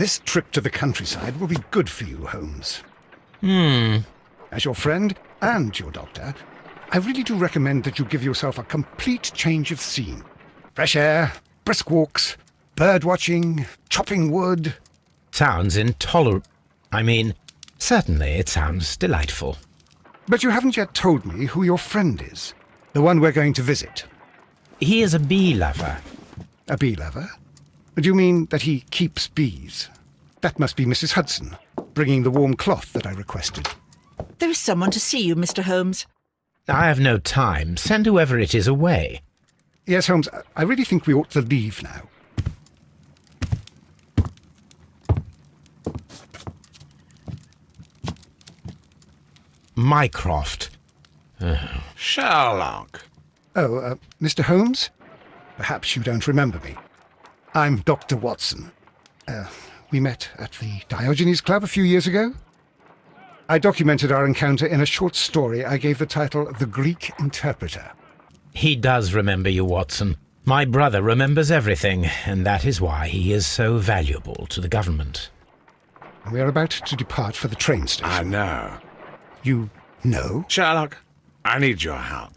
This trip to the countryside will be good for you, Holmes. As your friend and your doctor, I really do recommend that you give yourself a complete change of scene. Fresh air, brisk walks, bird watching, chopping wood. Sounds intolerable. Certainly it sounds delightful. But you haven't yet told me who your friend is, the one we're going to visit. He is a bee lover. A bee lover? Do you mean that he keeps bees? That must be Mrs. Hudson, bringing the warm cloth that I requested. There is someone to see you, Mr. Holmes. I have no time. Send whoever it is away. Yes, Holmes, I really think we ought to leave now. Mycroft. Sherlock. Oh, Mr. Holmes? Perhaps you don't remember me. I'm Dr. Watson. We met at the Diogenes Club a few years ago. I documented our encounter in a short story I gave the title The Greek Interpreter. He does remember you, Watson. My brother remembers everything, and that is why he is so valuable to the government. We are about to depart for the train station. I know. You know? Sherlock, I need your help.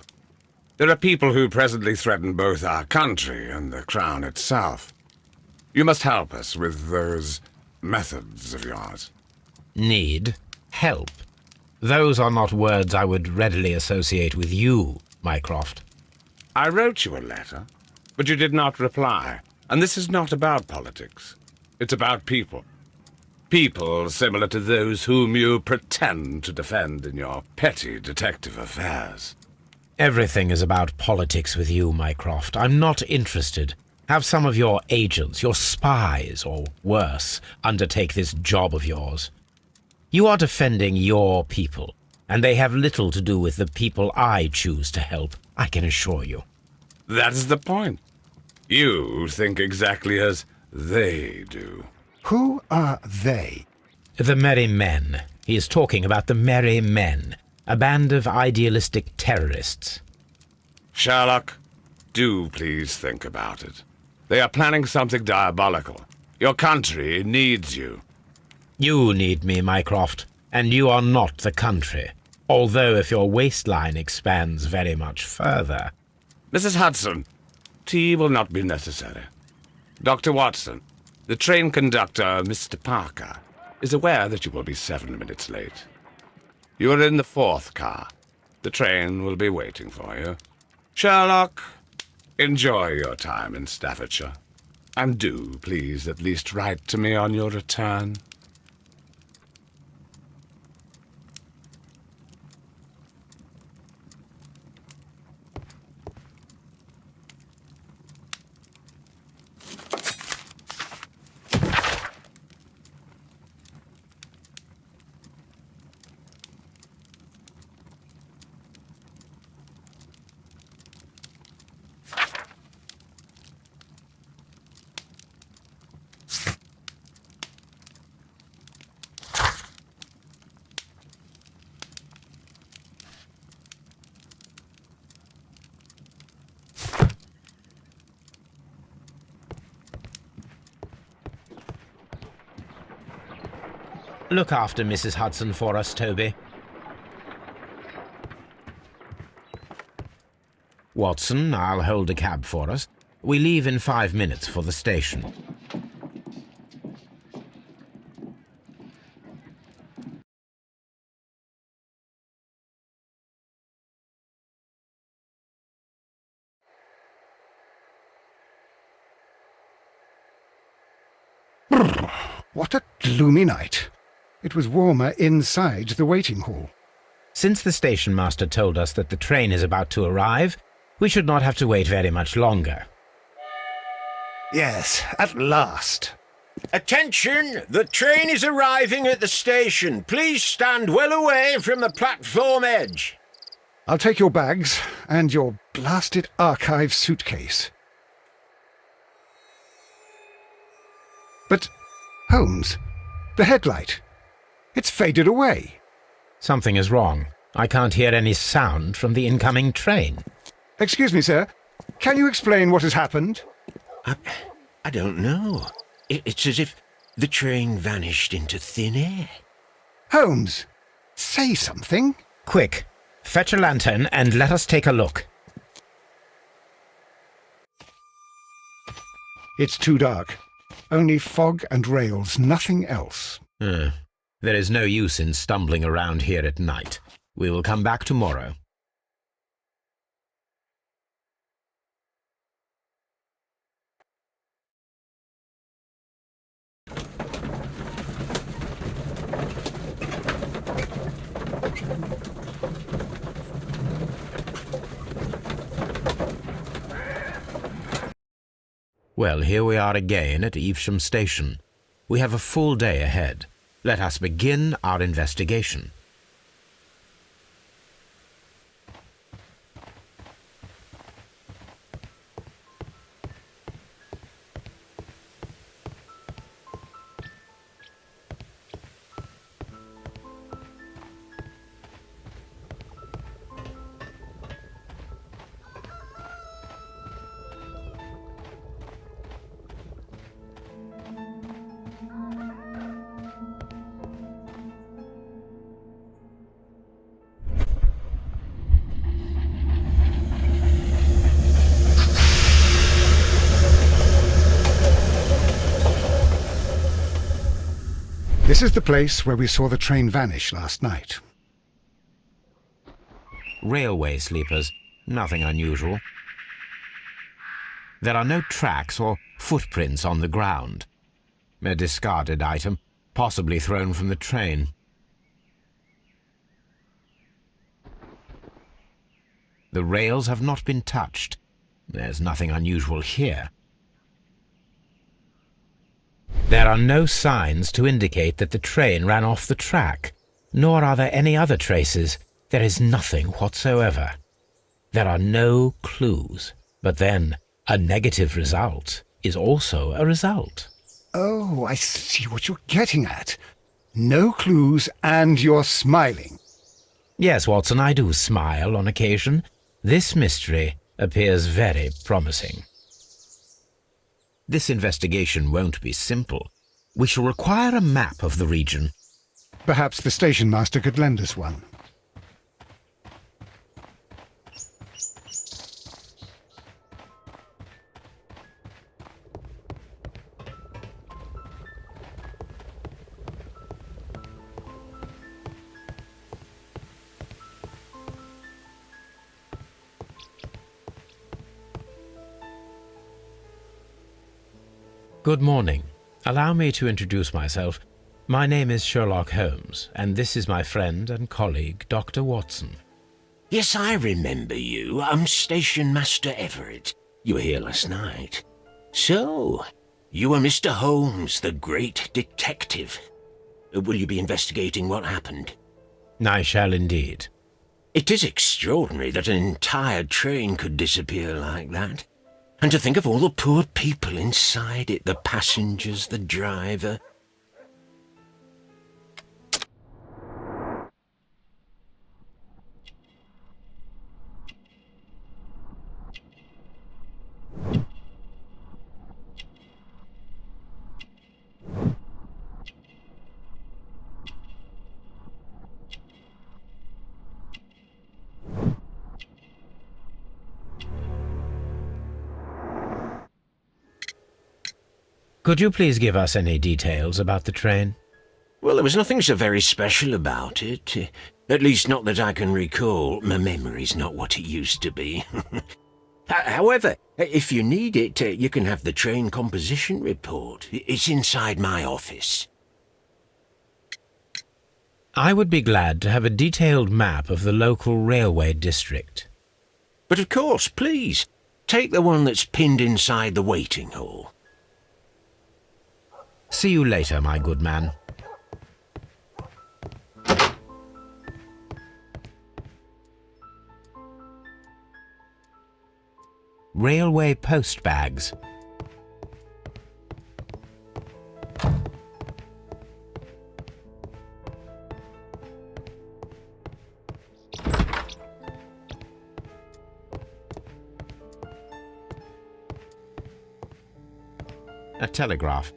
There are people who presently threaten both our country and the Crown itself. You must help us with those methods of yours. Need? Help? Those are not words I would readily associate with you, Mycroft. I wrote you a letter, but you did not reply. And this is not about politics. It's about people. People similar to those whom you pretend to defend in your petty detective affairs. Everything is about politics with you, Mycroft. I'm not interested. Have some of your agents, your spies, or worse, undertake this job of yours. You are defending your people, and they have little to do with the people I choose to help, I can assure you. That is the point. You think exactly as they do. Who are they? The Merry Men. He is talking about the Merry Men, a band of idealistic terrorists. Sherlock, do please think about it. They are planning something diabolical. Your country needs you. You need me, Mycroft, and you are not the country, although if your waistline expands very much further. Mrs. Hudson, tea will not be necessary. Dr. Watson, the train conductor, Mr. Parker, is aware that you will be 7 minutes late. You are in the 4th car. The train will be waiting for you. Sherlock, enjoy your time in Staffordshire. And do, please, at least write to me on your return. Look after Mrs. Hudson for us, Toby. Watson, I'll hold a cab for us. We leave in 5 minutes for the station. What a gloomy night. It was warmer inside the waiting hall. Since the station master told us that the train is about to arrive, we should not have to wait very much longer. Yes, at last. Attention! The train is arriving at the station. Please stand well away from the platform edge. I'll take your bags and your blasted archive suitcase. But, Holmes, the headlight. It's faded away. Something is wrong. I can't hear any sound from the incoming train. Excuse me, sir. Can you explain what has happened? I don't know. It's as if The train vanished into thin air. Holmes, say something. Quick, fetch a lantern and let us take a look. It's too dark. Only fog and rails, nothing else. There is no use in stumbling around here at night. We will come back tomorrow. Well, here we are again at Evesham Station. We have a full day ahead. Let us begin our investigation. This is the place where we saw the train vanish last night. Railway sleepers, nothing unusual. There are no tracks or footprints on the ground. A discarded item, possibly thrown from the train. The rails have not been touched. There's nothing unusual here. There are no signs to indicate that the train ran off the track, nor are there any other traces. There is nothing whatsoever. There are no clues. But then, a negative result is also a result. Oh, I see what you're getting at. No clues and you're smiling. Yes, Watson, I do smile on occasion. This mystery appears very promising. This investigation won't be simple. We shall require a map of the region. Perhaps the station master could lend us one. Good morning. Allow me to introduce myself. My name is Sherlock Holmes, and this is my friend and colleague, Dr. Watson. Yes, I remember you. I'm Station Master Everett. You were here last night. So, you are Mr. Holmes, the great detective. Will you be investigating what happened? I shall indeed. It is extraordinary that an entire train could disappear like that. And to think of all the poor people inside it, the passengers, the driver. Could you please give us any details about the train? Well, there was nothing so very special about it. At least not that I can recall. My memory's not what it used to be. However, if you need it, you can have the train composition report. It's inside my office. I would be glad to have a detailed map of the local railway district. But of course, please, take the one that's pinned inside the waiting hall. See you later, my good man. Railway post bags. A telegraph.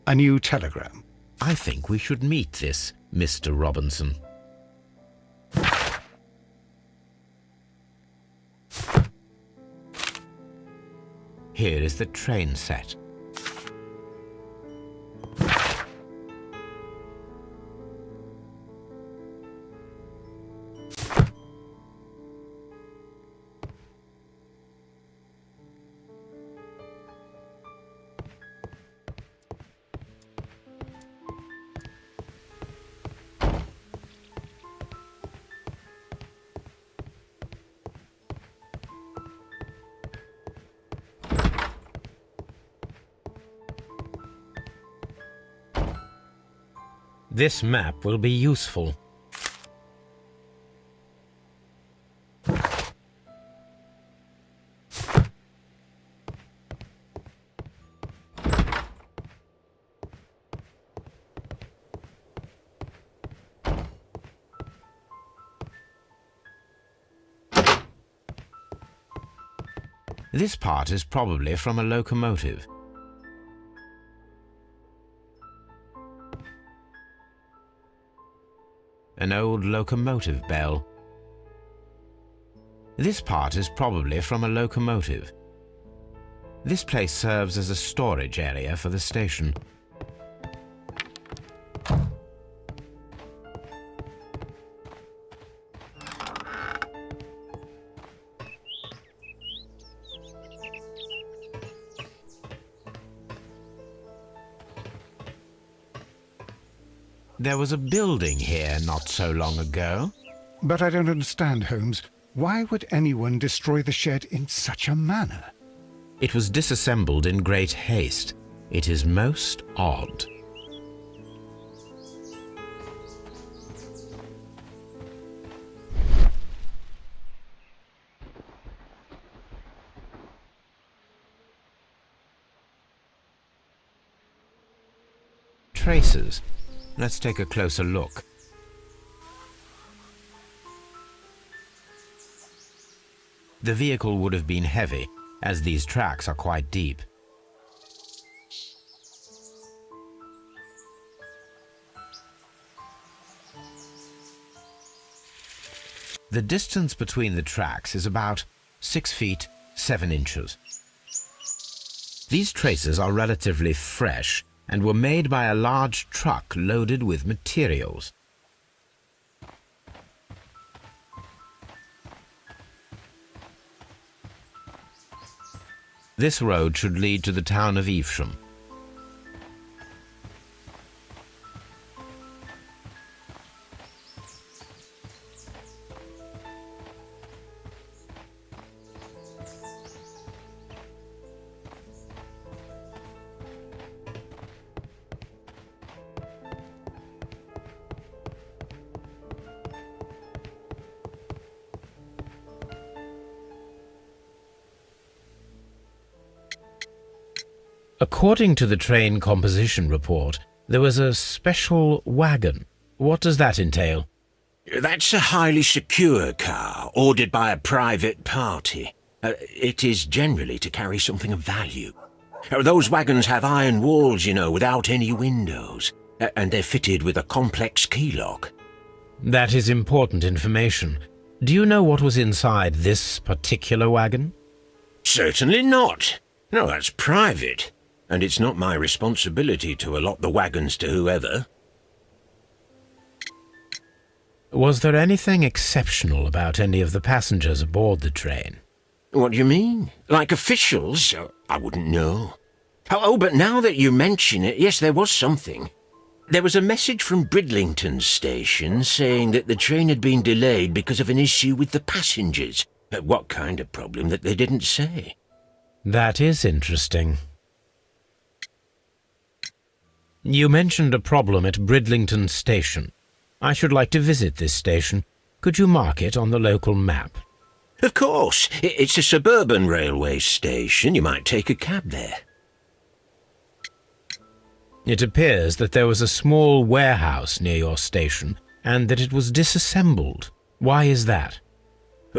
A new telegram. I think we should meet this Mr. Robinson. Here is the train set. This map will be useful. This part is probably from a locomotive. An old locomotive bell. This part is probably from a locomotive. This place serves as a storage area for the station. There was a building here not so long ago. But I don't understand, Holmes. Why would anyone destroy the shed in such a manner? It was disassembled in great haste. It is most odd. Traces. Let's take a closer look. The vehicle would have been heavy, as these tracks are quite deep. The distance between the tracks is about 6 feet 7 inches. These traces are relatively fresh and were made by a large truck loaded with materials. This road should lead to the town of Evesham. According to the train composition report, there was a special wagon. What does that entail? That's a highly secure car, ordered by a private party. It is generally to carry something of value. Those wagons have iron walls, you know, without any windows, and they're fitted with a complex key lock. That is important information. Do you know what was inside this particular wagon? Certainly not. No, that's private. And it's not my responsibility to allot the wagons to whoever. Was there anything exceptional about any of the passengers aboard the train? What do you mean? Like officials? I wouldn't know. Oh, but now that you mention it, yes, there was something. There was a message from Bridlington station saying that the train had been delayed because of an issue with the passengers. What kind of problem that they didn't say? That is interesting. You mentioned a problem at Bridlington station. I should like to visit this station. Could you mark it on the local map? Of course. It's a suburban railway station. You might take a cab there. It appears that there was a small warehouse near your station and that it was disassembled. Why is that?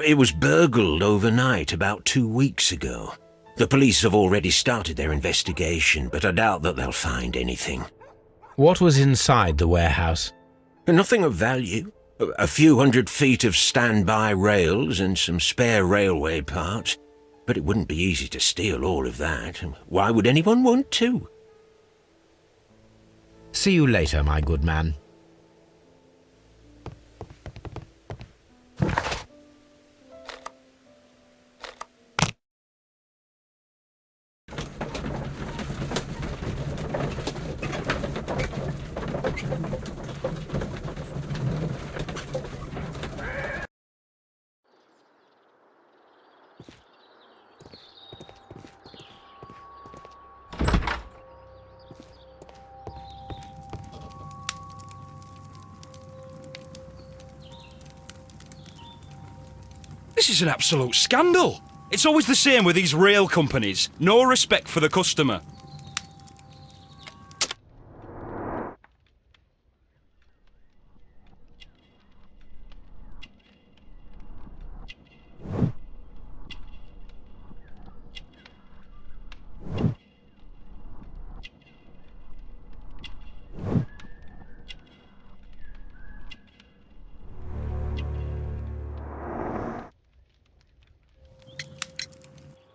It was burgled overnight about 2 weeks ago. The police have already started their investigation, but I doubt that they'll find anything. What was inside the warehouse? Nothing of value. A few 100 feet of standby rails and some spare railway parts. But it wouldn't be easy to steal all of that. Why would anyone want to? See you later, my good man. This is an absolute scandal. It's always the same with these rail companies. No respect for the customer.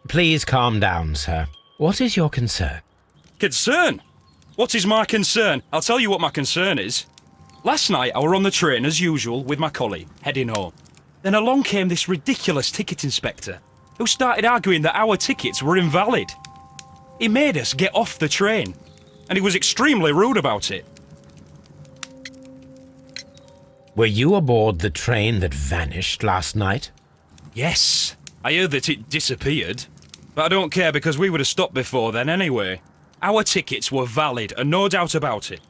Please calm down, sir. What is your concern? Concern? What is my concern? I'll tell you what my concern is. Last night I were on the train as usual with my colleague, heading home. Then along came this ridiculous ticket inspector, who started arguing that our tickets were invalid. He made us get off the train, and he was extremely rude about it. Were you aboard the train that vanished last night? Yes, I heard that it disappeared. But I don't care because we would have stopped before then anyway. Our tickets were valid and no doubt about it.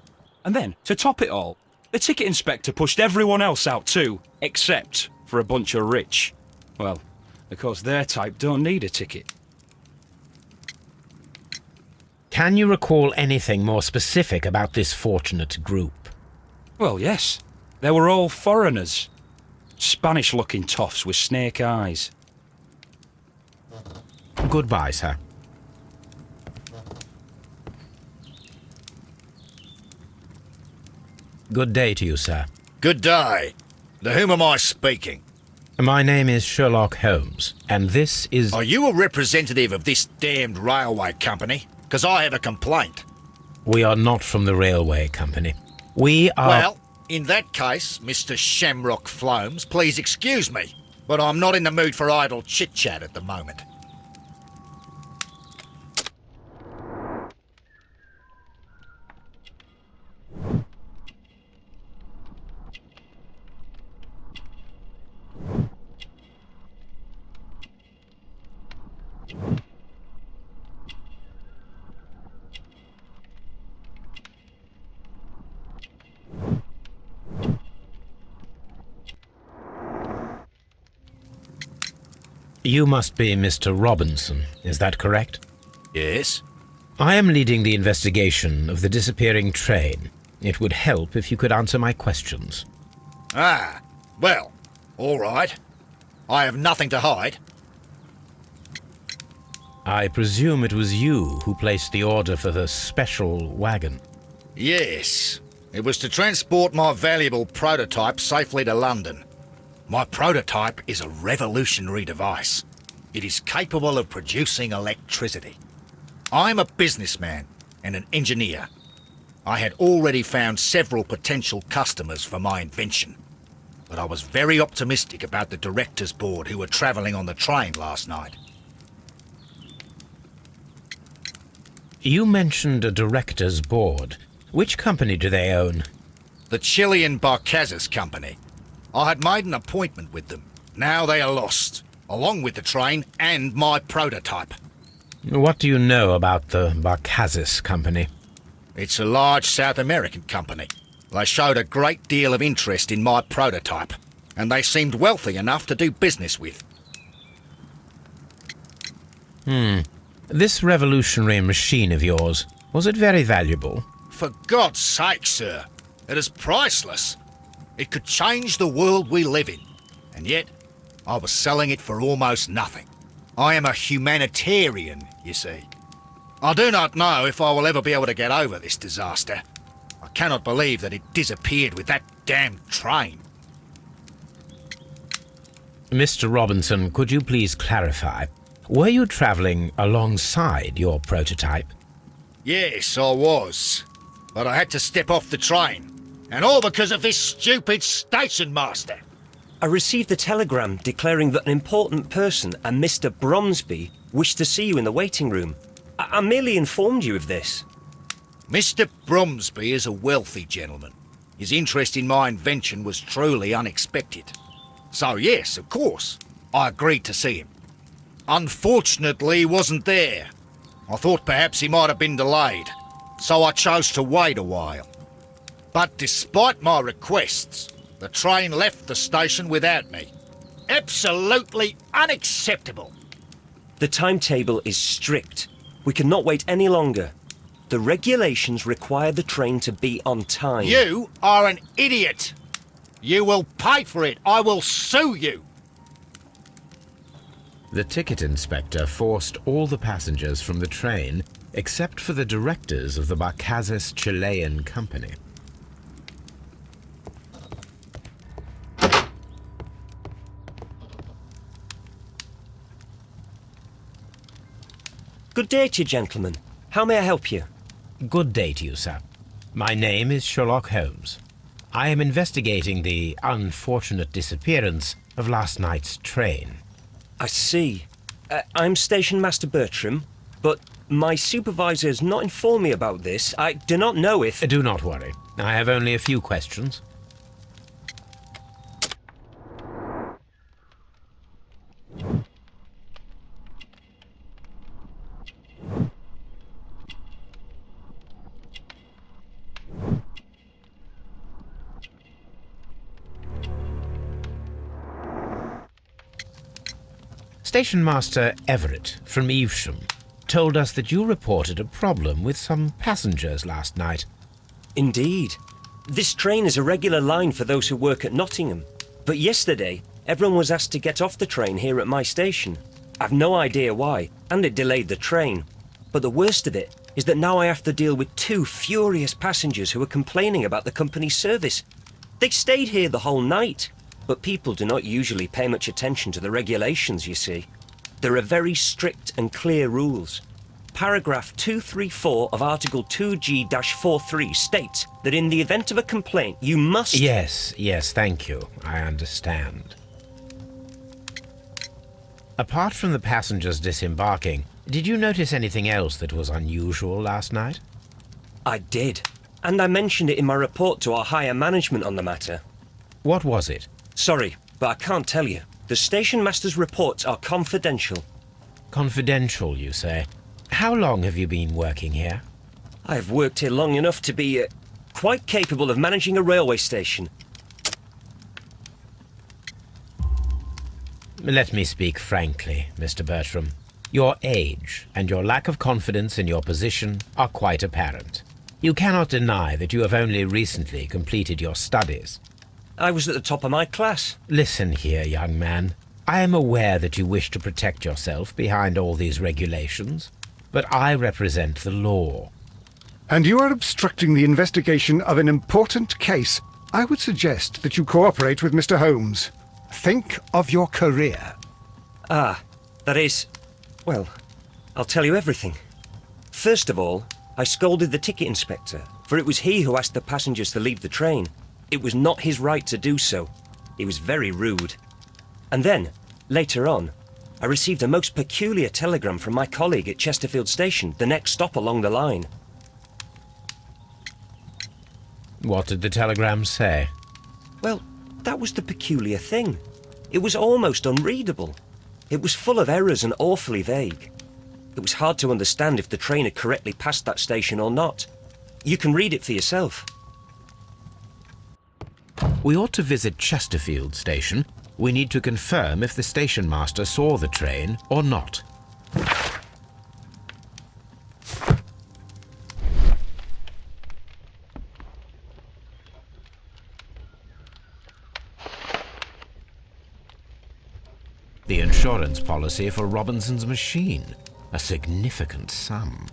And then, to top it all, the ticket inspector pushed everyone else out too, except for a bunch of rich. Well, of course their type don't need a ticket. Can you recall anything more specific about this fortunate group? Well, yes. They were all foreigners. Spanish-looking toffs with snake eyes. Goodbye, sir. Good day to you, sir. Good day. To whom am I speaking? My name is Sherlock Holmes, and this is... Are you a representative of this damned railway company? Because I have a complaint. We are not from the railway company. We are... Well, in that case, Mr. Shamrock Flomes, please excuse me, but I'm not in the mood for idle chit-chat at the moment. You must be Mr. Robinson, is that correct? Yes? I am leading the investigation of the disappearing train. It would help if you could answer my questions. Ah, well, all right. I have nothing to hide. I presume it was you who placed the order for the special wagon. Yes. It was to transport my valuable prototype safely to London. My prototype is a revolutionary device. It is capable of producing electricity. I'm a businessman and an engineer. I had already found several potential customers for my invention, but I was very optimistic about the directors' board who were travelling on the train last night. You mentioned a director's board. Which company do they own? The Chilean Barcazas Company. I had made an appointment with them. Now they are lost, along with the train and my prototype. What do you know about the Barcazas Company? It's a large South American company. They showed a great deal of interest in my prototype, and they seemed wealthy enough to do business with. This revolutionary machine of yours, was it very valuable? For God's sake, sir, it is priceless. It could change the world we live in, and yet I was selling it for almost nothing. I am a humanitarian, you see. I do not know if I will ever be able to get over this disaster. I cannot believe that it disappeared with that damn train. Mr. Robinson, could you please clarify? Were you travelling alongside your prototype? Yes, I was. But I had to step off the train. And all because of this stupid station master. I received a telegram declaring that an important person, a Mr. Bromsby, wished to see you in the waiting room. I merely informed you of this. Mr. Bromsby is a wealthy gentleman. His interest in my invention was truly unexpected. So yes, of course, I agreed to see him. Unfortunately, he wasn't there. I thought perhaps he might have been delayed, so I chose to wait a while. But despite my requests, the train left the station without me. Absolutely unacceptable. The timetable is strict. We cannot wait any longer. The regulations require the train to be on time. You are an idiot. You will pay for it. I will sue you. The ticket inspector forced all the passengers from the train except for the directors of the Barcazes Chilean Company. Good day to you, gentlemen. How may I help you? Good day to you, sir. My name is Sherlock Holmes. I am investigating the unfortunate disappearance of last night's train. I see. I'm Station Master Bertram, but my supervisor has not informed me about this. I do not know if... Do not worry. I have only a few questions. Station Master Everett from Evesham told us that you reported a problem with some passengers last night. Indeed. This train is a regular line for those who work at Nottingham. But yesterday, everyone was asked to get off the train here at my station. I've no idea why, and it delayed the train. But the worst of it is that now I have to deal with two furious passengers who are complaining about the company's service. They stayed here the whole night. But people do not usually pay much attention to the regulations, you see. There are very strict and clear rules. Paragraph 234 of Article 2G-43 states that in the event of a complaint, you must... Yes, thank you. I understand. Apart from the passengers disembarking, did you notice anything else that was unusual last night? I did. And I mentioned it in my report to our higher management on the matter. What was it? Sorry, but I can't tell you. The station master's reports are confidential. Confidential, you say? How long have you been working here? I've worked here long enough to be quite capable of managing a railway station. Let me speak frankly, Mr. Bertram. Your age and your lack of confidence in your position are quite apparent. You cannot deny that you have only recently completed your studies. I was at the top of my class. Listen here, young man. I am aware that you wish to protect yourself behind all these regulations, but I represent the law. And you are obstructing the investigation of an important case. I would suggest that you cooperate with Mr. Holmes. Think of your career. That is... Well, I'll tell you everything. First of all, I scolded the ticket inspector, for it was he who asked the passengers to leave the train. It was not his right to do so. He was very rude. And then, later on, I received a most peculiar telegram from my colleague at Chesterfield Station, the next stop along the line. What did the telegram say? Well, that was the peculiar thing. It was almost unreadable. It was full of errors and awfully vague. It was hard to understand if the train had correctly passed that station or not. You can read it for yourself. We ought to visit Chesterfield Station. We need to confirm if the station master saw the train or not. The insurance policy for Robinson's machine. A significant sum.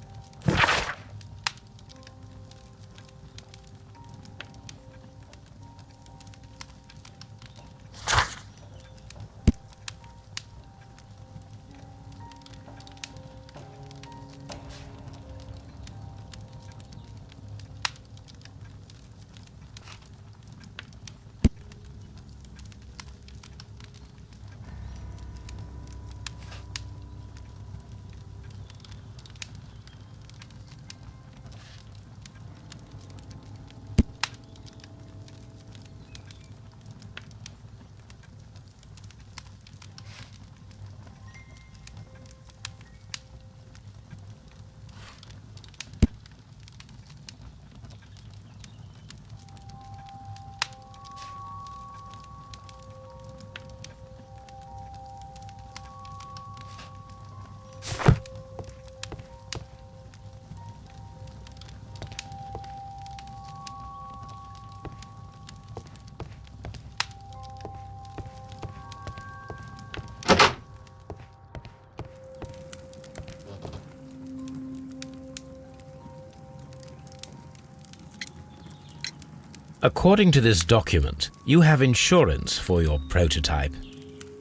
According to this document, you have insurance for your prototype.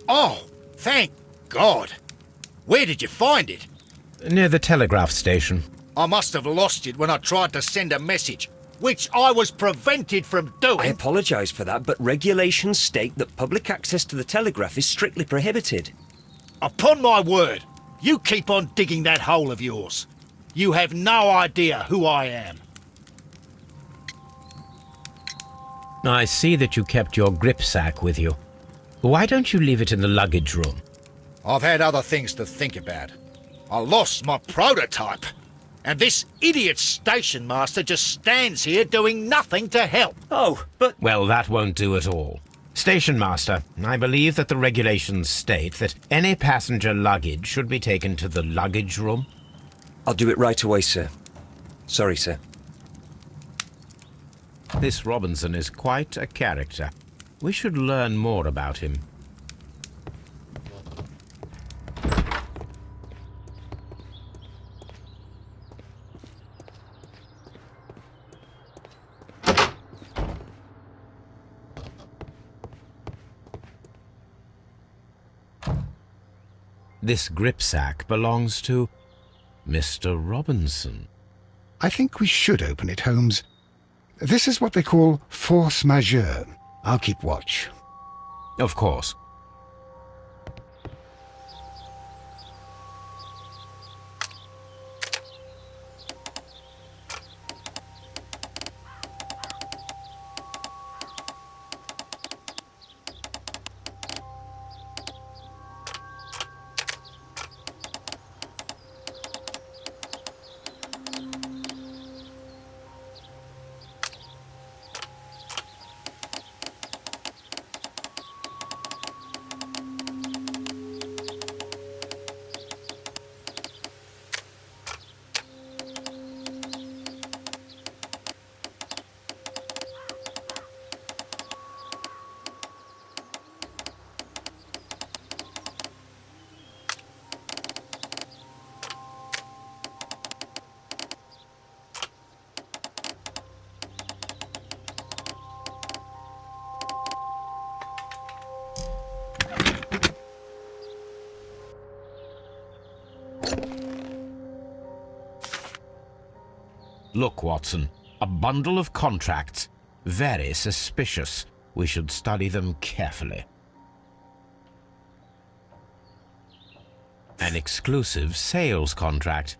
Oh, thank God. Where did you find it? Near the telegraph station. I must have lost it when I tried to send a message, which I was prevented from doing. I apologise for that, but regulations state that public access to the telegraph is strictly prohibited. Upon my word, you keep on digging that hole of yours. You have no idea who I am. I see that you kept your grip sack with you. Why don't you leave it in the luggage room? I've had other things to think about. I lost my prototype. And this idiot station master just stands here doing nothing to help. Oh, but... Well, that won't do at all. Station master, I believe that the regulations state that any passenger luggage should be taken to the luggage room. I'll do it right away, sir. Sorry, sir. This Robinson is quite a character. We should learn more about him. This gripsack belongs to Mr. Robinson. I think we should open it, Holmes. This is what they call force majeure. I'll keep watch. Of course. Look, Watson, a bundle of contracts. Very suspicious. We should study them carefully. An exclusive sales contract.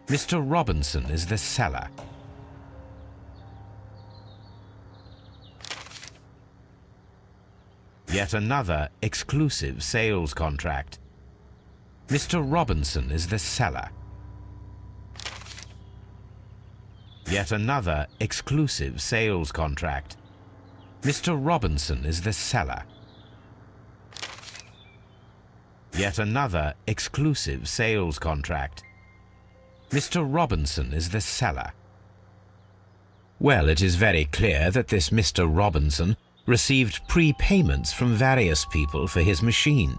Mr. Robinson is the seller. Yet another exclusive sales contract. Mr. Robinson is the seller. Yet another exclusive sales contract. Mr. Robinson is the seller. Yet another exclusive sales contract. Mr. Robinson is the seller. Well, it is very clear that this Mr. Robinson received prepayments from various people for his machine.